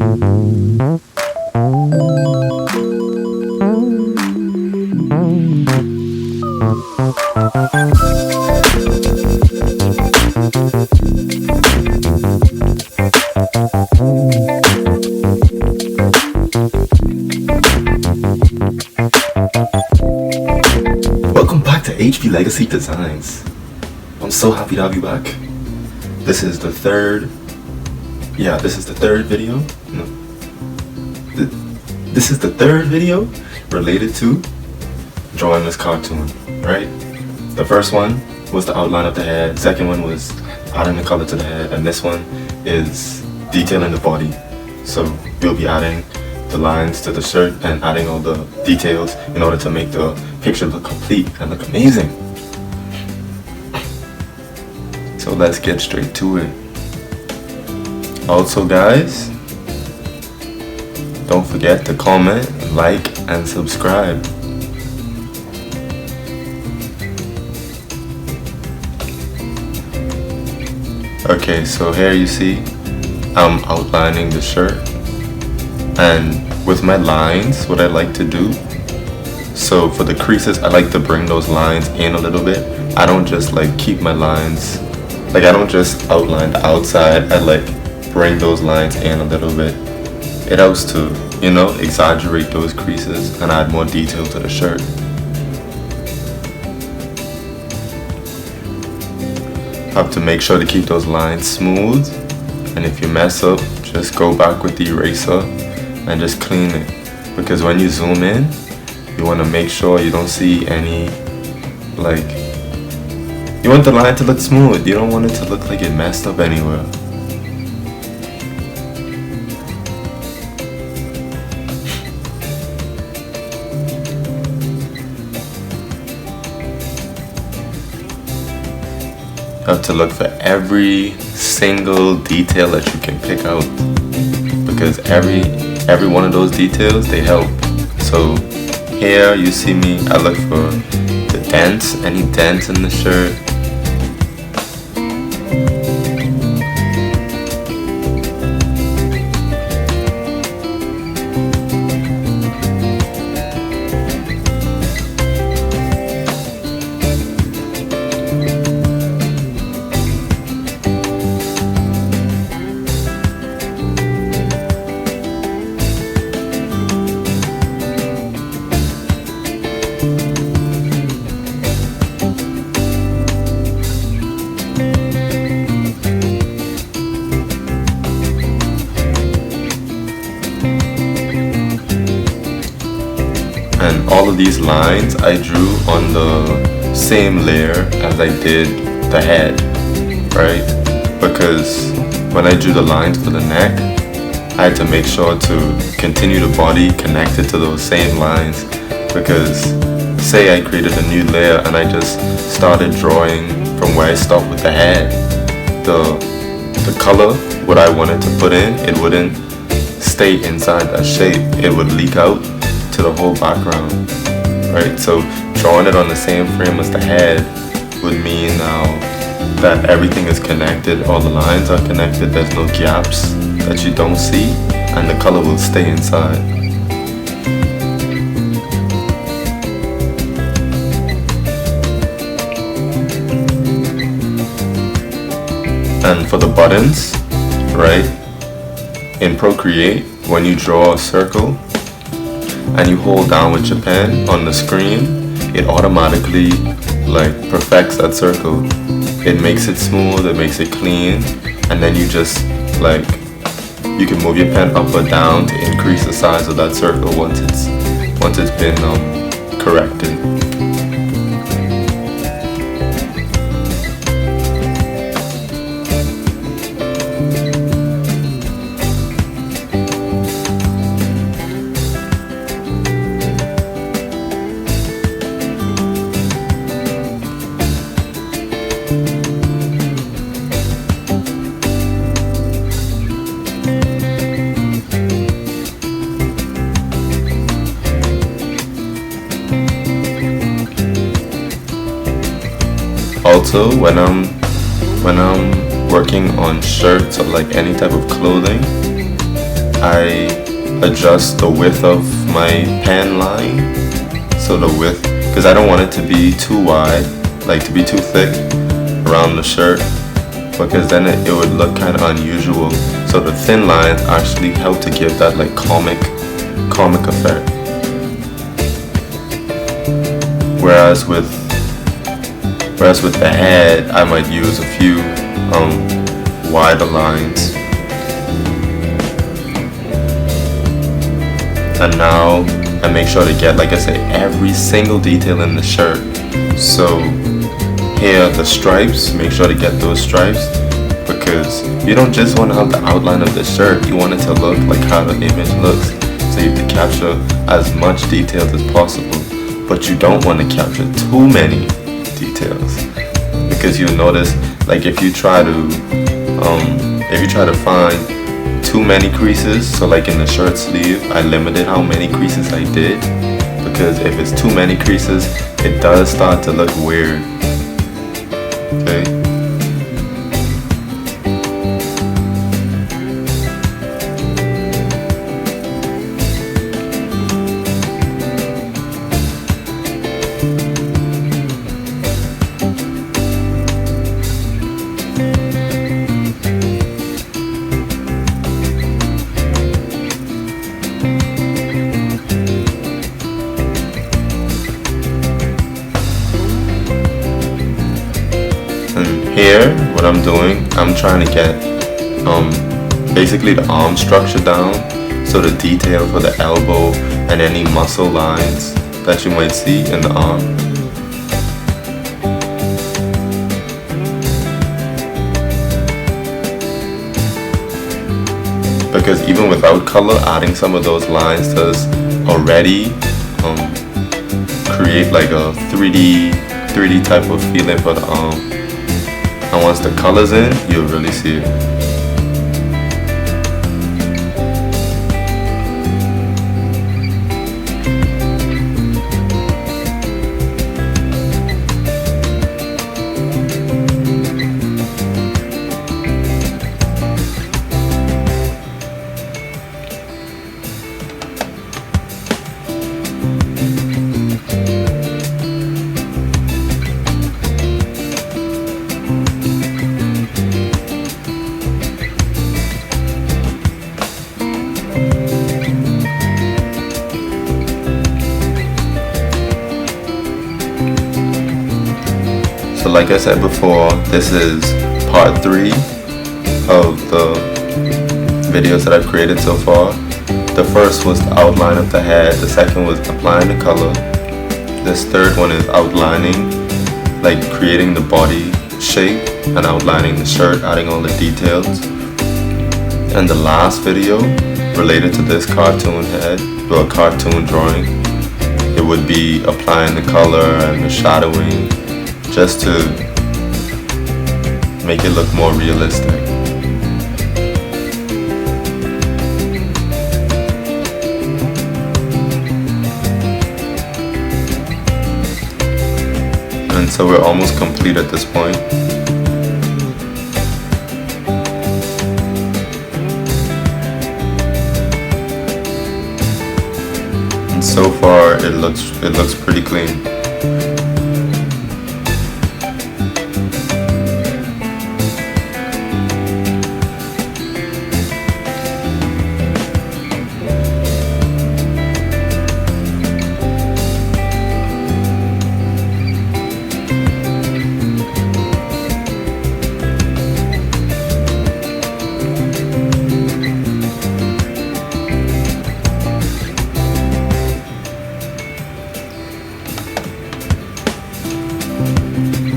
Welcome back to HP Legacy Designs. I'm so happy to have you back. This is the third video. No. This is the third video related to drawing this cartoon, right? The first one was the outline of the head, second one was adding the color to the head, and this one is detailing the body. So we'll be adding the lines to the shirt and adding all the details in order to make the picture look complete and look amazing. So let's get straight to it. Also guys, don't forget to comment, like, and subscribe. Okay, so here you see I'm outlining the shirt, and with my lines, what I like to do, so for the creases, I like to bring those lines in a little bit. I don't just like keep my lines, like I don't just outline the outside, I like bring those lines in a little bit. It helps to, you know, exaggerate those creases and add more detail to the shirt. Have to make sure to keep those lines smooth, and if you mess up, just go back with the eraser and just clean it, because when you zoom in, you want to make sure you don't see any, like, you want the line to look smooth, you don't want it to look like it messed up anywhere. You have to look for every single detail that you can pick out, because every one of those details, they help. So here you see me, I look for the dents, any dents in the shirt. And all of these lines I drew on the same layer as I did the head, right? Because when I drew the lines for the neck, I had to make sure to continue the body connected to those same lines, because say I created a new layer and I just started drawing from where I stopped with the head, the color, what I wanted to put in, it wouldn't stay inside that shape, it would leak out to the whole background, right? So drawing it on the same frame as the head would mean now that everything is connected, all the lines are connected, there's no gaps that you don't see, and the color will stay inside. And for the buttons, right, in Procreate, when you draw a circle and you hold down with your pen on the screen, it automatically like perfects that circle. It makes it smooth, it makes it clean, and then you just like, you can move your pen up or down to increase the size of that circle once it's been corrected. Also, when I'm working on shirts or like any type of clothing, I adjust the width of my pen line. So the width, because I don't want it to be too wide, like to be too thick around the shirt, because then it would look kind of unusual. So the thin lines actually help to give that like comic effect. Whereas with the head, I might use a few wider lines. And now I make sure to get, like I say, every single detail in the shirt. So here the stripes, make sure to get those stripes, because you don't just want to have the outline of the shirt, you want it to look like how the image looks. So you have to capture as much details as possible, but you don't want to capture too many details, because you'll notice, like if you try to find too many creases, so like in the shirt sleeve, I limited how many creases I did, because if it's too many creases, it does start to look weird. Okay. Here, what I'm doing, I'm trying to get basically the arm structure down, so the detail for the elbow and any muscle lines that you might see in the arm. Because even without color, adding some of those lines does already create like a 3D type of feeling for the arm. And once the color's in, you'll really see it. So like I said before, this is part 3 of the videos that I've created so far. The first was the outline of the head, the second was applying the color. This third one is outlining, like creating the body shape and outlining the shirt, adding all the details. And the last video related to this cartoon head, or cartoon drawing, it would be applying the color and the shadowing, just to make it look more realistic. And so we're almost complete at this point. And so far it looks pretty clean.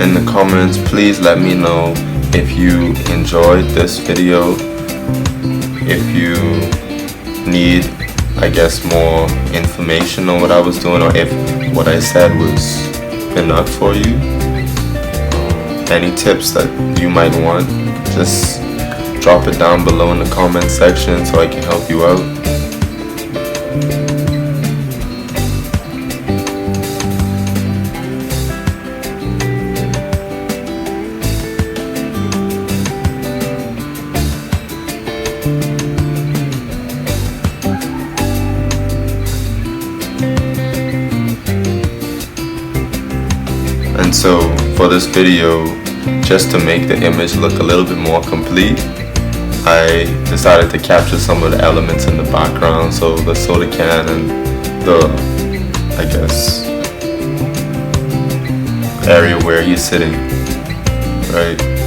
In the comments, please let me know if you enjoyed this video, if you need, I guess, more information on what I was doing, or if what I said was enough for you. Any tips that you might want, just drop it down below in the comment section so I can help you out. So for this video, just to make the image look a little bit more complete, I decided to capture some of the elements in the background. So the soda can and the, I guess, area where he's sitting, right?